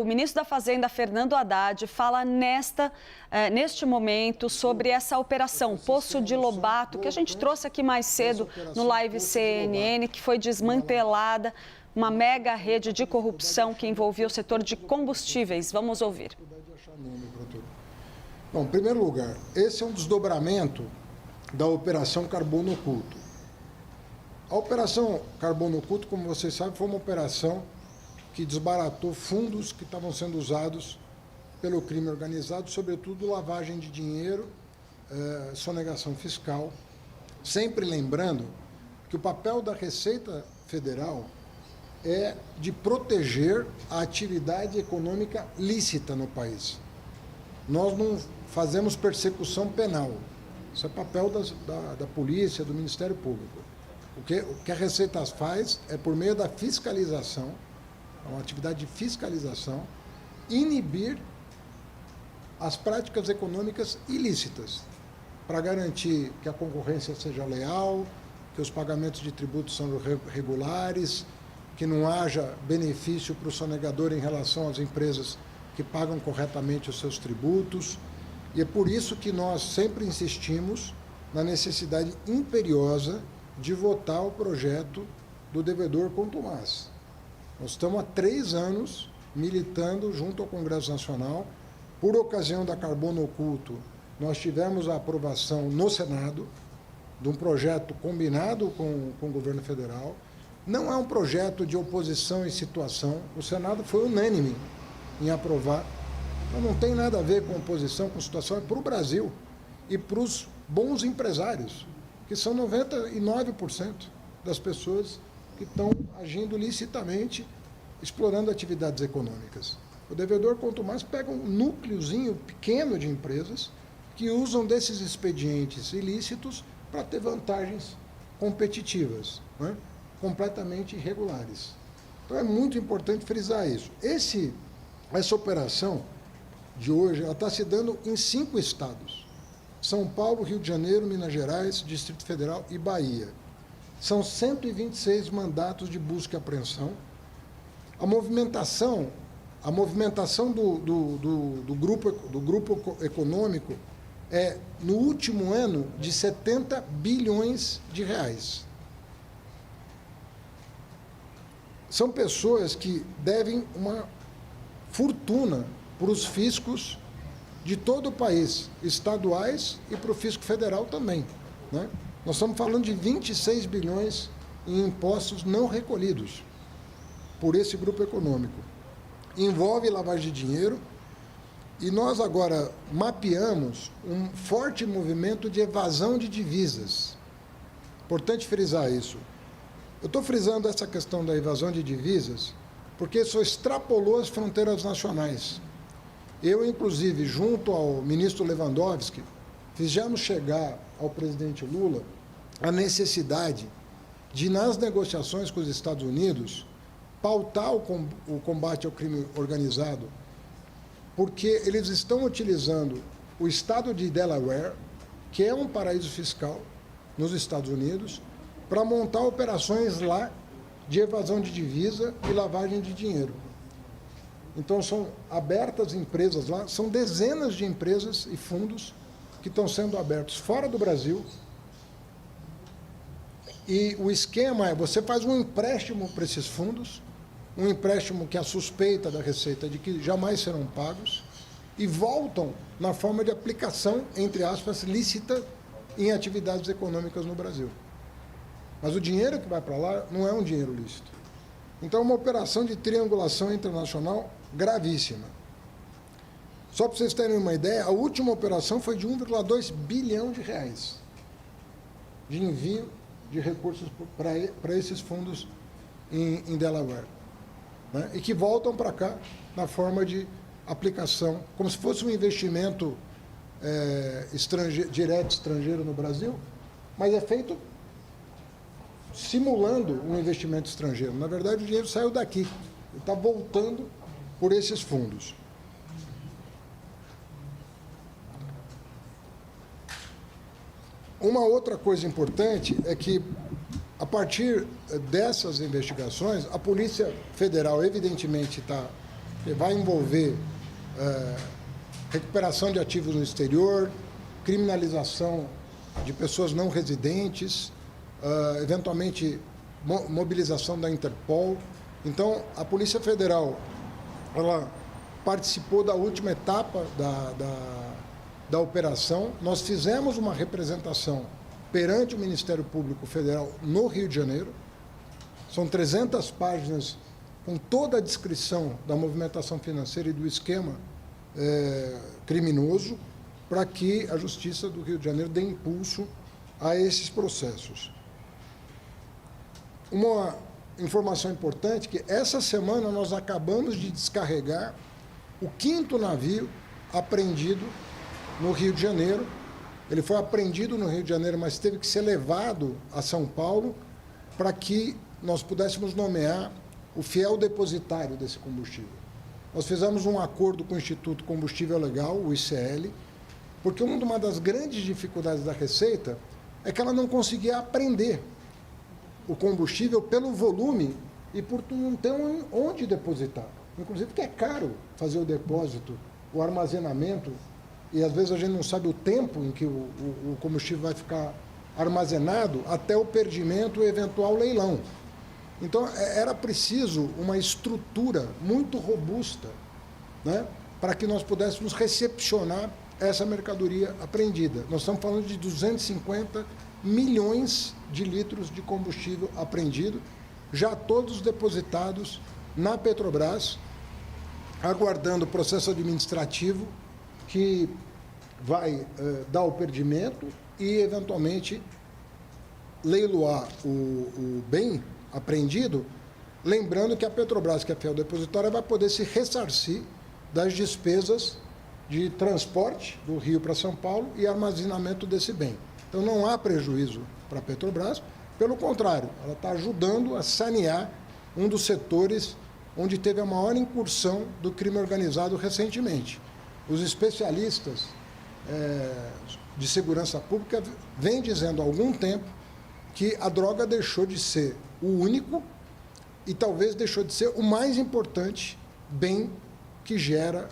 O ministro da Fazenda, Fernando Haddad, fala neste momento sobre essa operação Poço de Lobato, que a gente trouxe aqui mais cedo no Live CNN, que foi desmantelada, uma mega rede de corrupção que envolvia o setor de combustíveis. Vamos ouvir. Bom, em primeiro lugar, esse é um desdobramento da Operação Carbono Oculto. A Operação Carbono Oculto, como vocês sabem, foi uma operação que desbaratou fundos que estavam sendo usados pelo crime organizado, sobretudo lavagem de dinheiro, sonegação fiscal, sempre lembrando que o papel da Receita Federal é de proteger a atividade econômica lícita no país. Nós não fazemos persecução penal, isso é papel da polícia, do Ministério Público. O que a Receita faz é, por meio da fiscalização, uma atividade de fiscalização, inibir as práticas econômicas ilícitas, para garantir que a concorrência seja leal, que os pagamentos de tributos são regulares, que não haja benefício para o sonegador em relação às empresas que pagam corretamente os seus tributos. E é por isso que nós sempre insistimos na necessidade imperiosa de votar o projeto do devedor contumaz. Nós estamos há 3 anos militando junto ao Congresso Nacional. Por ocasião da Carbono Oculto, nós tivemos a aprovação no Senado de um projeto combinado com o governo federal. Não é um projeto de oposição em situação. O Senado foi unânime em aprovar. Então, não tem nada a ver com oposição, com situação. É para o Brasil e para os bons empresários, que são 99% das pessoas que estão agindo licitamente, explorando atividades econômicas. O devedor contumaz pega um núcleozinho pequeno de empresas que usam desses expedientes ilícitos para ter vantagens competitivas, né? Completamente irregulares. Então é muito importante frisar isso. Essa operação de hoje está se dando em 5 estados: São Paulo, Rio de Janeiro, Minas Gerais, Distrito Federal e Bahia. São 126 mandatos de busca e apreensão. A movimentação do grupo econômico é, no último ano, de 70 bilhões de reais. São pessoas que devem uma fortuna para os fiscos de todo o país, estaduais e para o fisco federal também, né? Nós estamos falando de 26 bilhões em impostos não recolhidos por esse grupo econômico. Envolve lavagem de dinheiro e nós agora mapeamos um forte movimento de evasão de divisas. Importante frisar isso. Eu estou frisando essa questão da evasão de divisas porque isso extrapolou as fronteiras nacionais. Eu, inclusive, junto ao ministro Lewandowski, fizemos chegar ao presidente Lula a necessidade de, nas negociações com os Estados Unidos, pautar o combate ao crime organizado, porque eles estão utilizando o estado de Delaware, que é um paraíso fiscal nos Estados Unidos, para montar operações lá de evasão de divisa e lavagem de dinheiro. Então, são abertas empresas lá, são dezenas de empresas e fundos que estão sendo abertos fora do Brasil. E o esquema é, você faz um empréstimo para esses fundos, um empréstimo que é a suspeita da Receita de que jamais serão pagos, e voltam na forma de aplicação, entre aspas, lícita em atividades econômicas no Brasil. Mas o dinheiro que vai para lá não é um dinheiro lícito. Então, é uma operação de triangulação internacional gravíssima. Só para vocês terem uma ideia, a última operação foi de 1,2 bilhão de reais de envio de recursos para esses fundos em Delaware, né? E que voltam para cá na forma de aplicação, como se fosse um investimento direto estrangeiro no Brasil, mas é feito simulando um investimento estrangeiro. Na verdade, o dinheiro saiu daqui, ele está voltando por esses fundos. Uma outra coisa importante é que, a partir dessas investigações, a Polícia Federal, evidentemente, está que vai envolver recuperação de ativos no exterior, criminalização de pessoas não residentes, eventualmente mobilização da Interpol. Então, a Polícia Federal ela participou da última etapa da operação. Nós fizemos uma representação perante o Ministério Público Federal no Rio de Janeiro. São 300 páginas com toda a descrição da movimentação financeira e do esquema criminoso, para que a Justiça do Rio de Janeiro dê impulso a esses processos. Uma informação importante que essa semana nós acabamos de descarregar o 5º navio apreendido no Rio de Janeiro. Ele foi apreendido no Rio de Janeiro, mas teve que ser levado a São Paulo para que nós pudéssemos nomear o fiel depositário desse combustível. Nós fizemos um acordo com o Instituto Combustível Legal, o ICL, porque uma das grandes dificuldades da Receita é que ela não conseguia apreender o combustível pelo volume e por não ter onde depositar. Inclusive que é caro fazer o depósito, o armazenamento, e às vezes a gente não sabe o tempo em que o combustível vai ficar armazenado até o perdimento e eventual leilão. Então, era preciso uma estrutura muito robusta, né, para que nós pudéssemos recepcionar essa mercadoria apreendida. Nós estamos falando de 250 milhões de litros de combustível apreendido, já todos depositados na Petrobras, aguardando o processo administrativo que vai dar o perdimento e, eventualmente, leiloar o bem apreendido, lembrando que a Petrobras, que é a fiel depositária, vai poder se ressarcir das despesas de transporte do Rio para São Paulo e armazenamento desse bem. Então, não há prejuízo para a Petrobras, pelo contrário, ela está ajudando a sanear um dos setores onde teve a maior incursão do crime organizado recentemente. Os especialistas de segurança pública vêm dizendo há algum tempo que a droga deixou de ser o único e talvez deixou de ser o mais importante bem que gera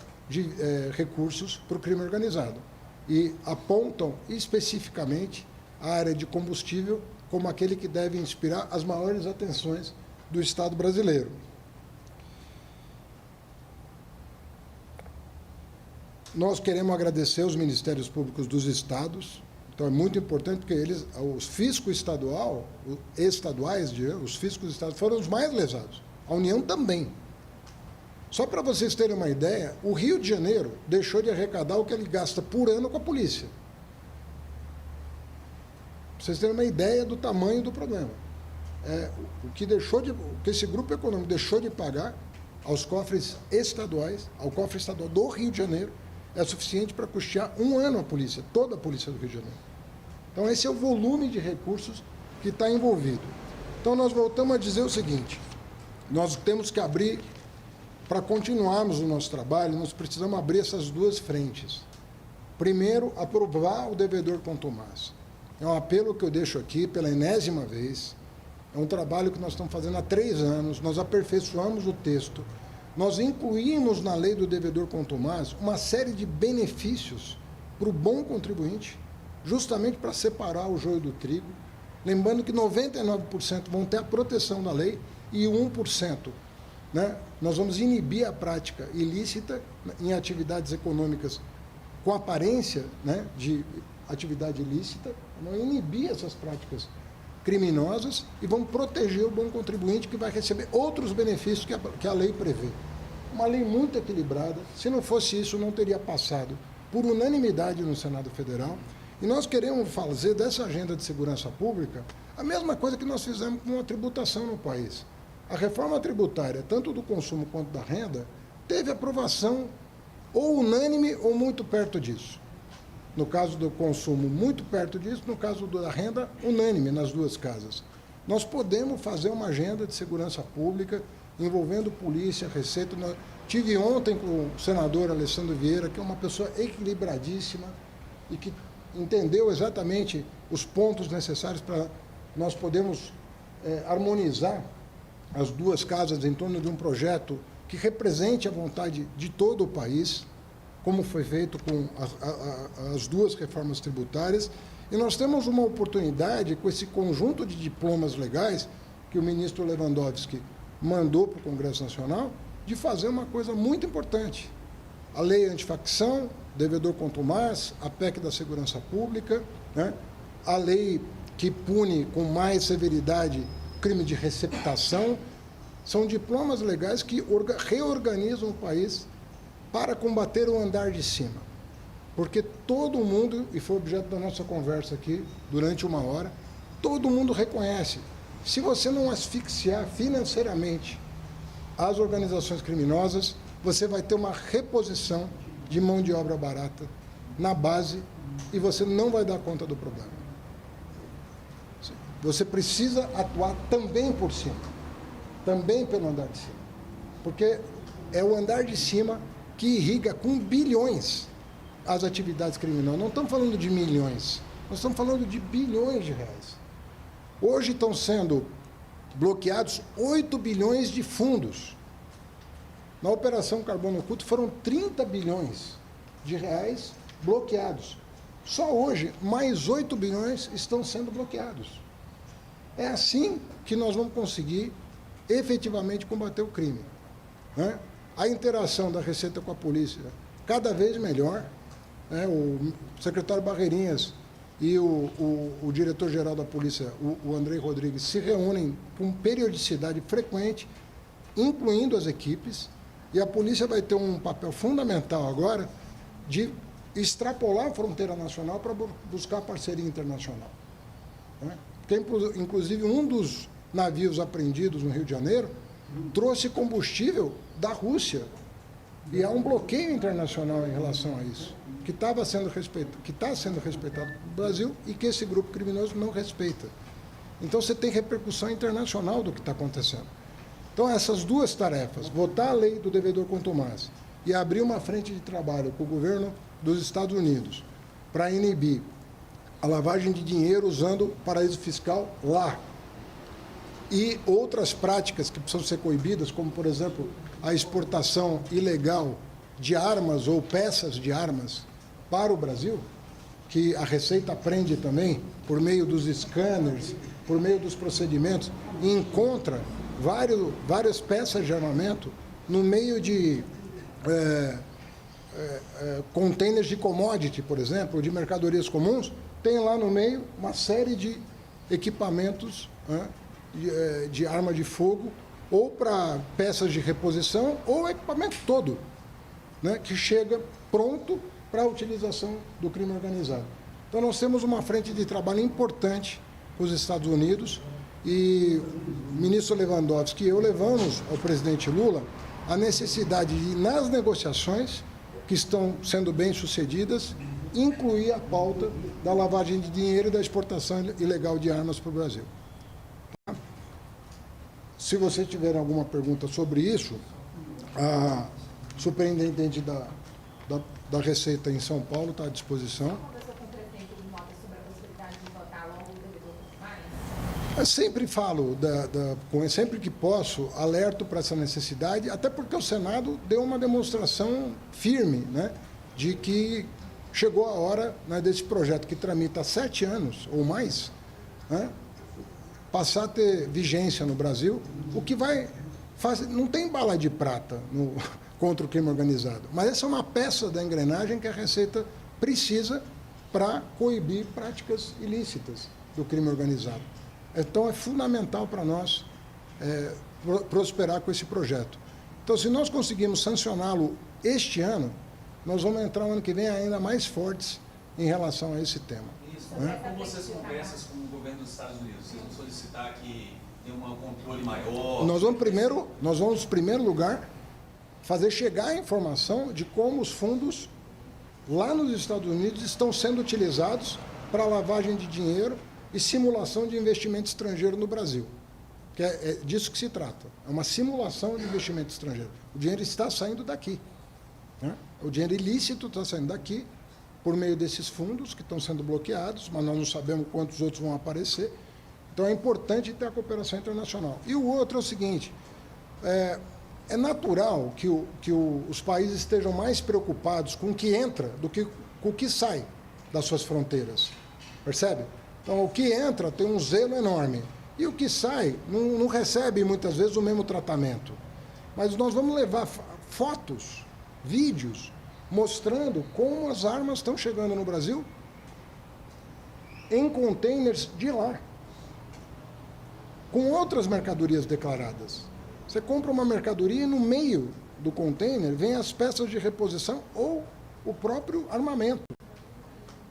recursos para o crime organizado. E apontam especificamente a área de combustível como aquele que deve inspirar as maiores atenções do Estado brasileiro. Nós queremos agradecer aos Ministérios Públicos dos Estados. Então, é muito importante porque os fiscos estaduais, os fiscos estaduais foram os mais lesados. A União também. Só para vocês terem uma ideia, o Rio de Janeiro deixou de arrecadar o que ele gasta por ano com a polícia. Para vocês terem uma ideia do tamanho do problema. O que esse grupo econômico deixou de pagar aos cofres estaduais, ao cofre estadual do Rio de Janeiro, é suficiente para custear um ano a polícia, toda a polícia do Rio de Janeiro. Então, esse é o volume de recursos que está envolvido. Então, nós voltamos a dizer o seguinte: nós temos que abrir, para continuarmos o nosso trabalho, nós precisamos abrir essas duas frentes. Primeiro, aprovar o devedor contumaz. É um apelo que eu deixo aqui pela enésima vez. É um trabalho que nós estamos fazendo há 3 anos, nós aperfeiçoamos o texto. Nós incluímos na lei do devedor contumaz uma série de benefícios para o bom contribuinte, justamente para separar o joio do trigo, lembrando que 99% vão ter a proteção da lei e 1%, né, nós vamos inibir a prática ilícita em atividades econômicas com aparência, né, de atividade ilícita, vamos inibir essas práticas criminosas e vamos proteger o bom contribuinte que vai receber outros benefícios que a lei prevê. Uma lei muito equilibrada. Se não fosse isso, não teria passado por unanimidade no Senado Federal. E nós queremos fazer dessa agenda de segurança pública a mesma coisa que nós fizemos com a tributação no país. A reforma tributária, tanto do consumo quanto da renda, teve aprovação ou unânime ou muito perto disso. No caso do consumo, muito perto disso, no caso da renda, unânime nas duas casas. Nós podemos fazer uma agenda de segurança pública envolvendo polícia, Receita. Tive ontem com o senador Alessandro Vieira, que é uma pessoa equilibradíssima e que entendeu exatamente os pontos necessários para nós podermos harmonizar as duas casas em torno de um projeto que represente a vontade de todo o país, como foi feito com as duas reformas tributárias. E nós temos uma oportunidade, com esse conjunto de diplomas legais que o ministro Lewandowski mandou para o Congresso Nacional, de fazer uma coisa muito importante. A lei antifacção, devedor contumaz, a PEC da segurança pública, né? A lei que pune com mais severidade crime de receptação, são diplomas legais que reorganizam o país para combater o andar de cima. Porque todo mundo, e foi objeto da nossa conversa aqui durante uma hora, todo mundo reconhece, se você não asfixiar financeiramente as organizações criminosas, você vai ter uma reposição de mão de obra barata na base e você não vai dar conta do problema. Você precisa atuar também por cima, também pelo andar de cima, porque é o andar de cima que irriga com bilhões as atividades criminosas. Não estamos falando de milhões, nós estamos falando de bilhões de reais. Hoje estão sendo bloqueados 8 bilhões de fundos. Na Operação Carbono Oculto foram 30 bilhões de reais bloqueados. Só hoje, mais 8 bilhões estão sendo bloqueados. É assim que nós vamos conseguir efetivamente combater o crime, né? A interação da Receita com a polícia cada vez melhor, né? O secretário Barreirinhas e o diretor-geral da polícia, o Andrei Rodrigues, se reúnem com periodicidade frequente, incluindo as equipes, e a polícia vai ter um papel fundamental agora de extrapolar a fronteira nacional para buscar parceria internacional, né? Porque, inclusive, um dos navios apreendidos no Rio de Janeiro trouxe combustível da Rússia. E há um bloqueio internacional em relação a isso, que está sendo respeitado pelo Brasil e que esse grupo criminoso não respeita. Então, você tem repercussão internacional do que está acontecendo. Então, essas duas tarefas, votar a lei do devedor contumaz e abrir uma frente de trabalho com o governo dos Estados Unidos para inibir a lavagem de dinheiro usando paraíso fiscal lá, e outras práticas que precisam ser coibidas, como, por exemplo, a exportação ilegal de armas ou peças de armas para o Brasil, que a Receita prende também por meio dos scanners, por meio dos procedimentos, e encontra várias peças de armamento no meio de containers de commodity, por exemplo, de mercadorias comuns. Tem lá no meio uma série de equipamentos, né, de arma de fogo, ou para peças de reposição, ou equipamento todo, né, que chega pronto para a utilização do crime organizado. Então, nós temos uma frente de trabalho importante com os Estados Unidos, e o ministro Lewandowski e eu levamos ao presidente Lula a necessidade de, nas negociações que estão sendo bem-sucedidas, incluir a pauta da lavagem de dinheiro e da exportação ilegal de armas para o Brasil. Se você tiver alguma pergunta sobre isso, a superintendente da Receita em São Paulo está à disposição. Eu sempre falo, sempre que posso, alerto para essa necessidade, até porque o Senado deu uma demonstração firme, né, de que chegou a hora, né, desse projeto que tramita há 7 anos ou mais, né, passar a ter vigência no Brasil, o que vai fazer. Não tem bala de prata contra o crime organizado, mas essa é uma peça da engrenagem que a Receita precisa para coibir práticas ilícitas do crime organizado. Então, é fundamental para nós prosperar com esse projeto. Então, se nós conseguirmos sancioná-lo este ano, nós vamos entrar no ano que vem ainda mais fortes em relação a esse tema. Isso. Né? Como vocês conversam com o governo dos Estados Unidos? Vocês vão solicitar que tenha um controle maior? Nós vamos, em primeiro lugar, fazer chegar a informação de como os fundos lá nos Estados Unidos estão sendo utilizados para lavagem de dinheiro e simulação de investimento estrangeiro no Brasil. Que é disso que se trata. É uma simulação de investimento estrangeiro. O dinheiro está saindo daqui, né? O dinheiro ilícito está saindo daqui por meio desses fundos que estão sendo bloqueados, mas nós não sabemos quantos outros vão aparecer. Então, é importante ter a cooperação internacional. E o outro é o seguinte, é natural que os países estejam mais preocupados com o que entra do que com o que sai das suas fronteiras. Percebe? Então, o que entra tem um zelo enorme. E o que sai não recebe, muitas vezes, o mesmo tratamento. Mas nós vamos levar fotos, vídeos, mostrando como as armas estão chegando no Brasil em containers de lá, com outras mercadorias declaradas. Você compra uma mercadoria e no meio do container vem as peças de reposição ou o próprio armamento.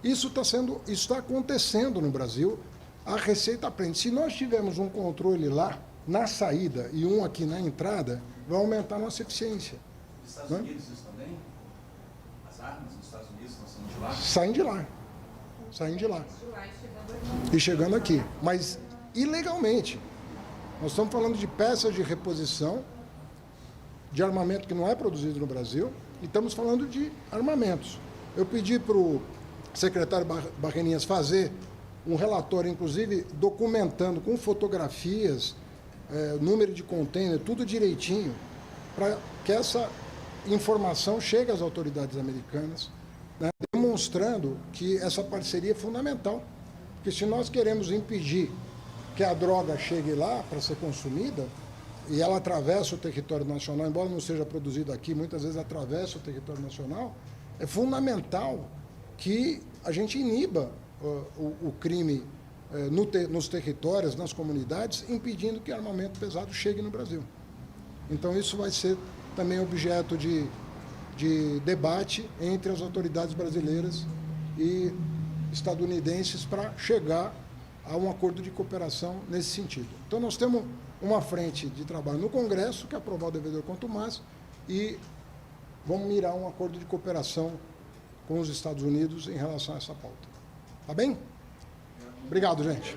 Isso está acontecendo no Brasil, a Receita aprende. Se nós tivermos um controle lá, na saída, e um aqui na entrada, vai aumentar a nossa eficiência. Nos Estados Unidos isso também? As armas nos Estados Unidos não são de lá? Saem de lá. Saem de lá. E chegando aqui. Mas ilegalmente. Nós estamos falando de peças de reposição, de armamento que não é produzido no Brasil, e estamos falando de armamentos. Eu pedi para o secretário Barreninhas fazer um relatório, inclusive, documentando com fotografias, número de container, tudo direitinho, para que essa informação chegue às autoridades americanas, né, demonstrando que essa parceria é fundamental. Porque se nós queremos impedir que a droga chegue lá para ser consumida, e ela atravessa o território nacional, embora não seja produzida aqui, muitas vezes atravessa o território nacional, é fundamental que a gente iniba o crime nos territórios, nas comunidades, impedindo que armamento pesado chegue no Brasil. Então isso vai ser também objeto de debate entre as autoridades brasileiras e estadunidenses para chegar a um acordo de cooperação nesse sentido. Então nós temos uma frente de trabalho no Congresso, que é aprovar o devedor quanto mais, e vamos mirar um acordo de cooperação com os Estados Unidos em relação a essa pauta. Tá bem? Obrigado, gente.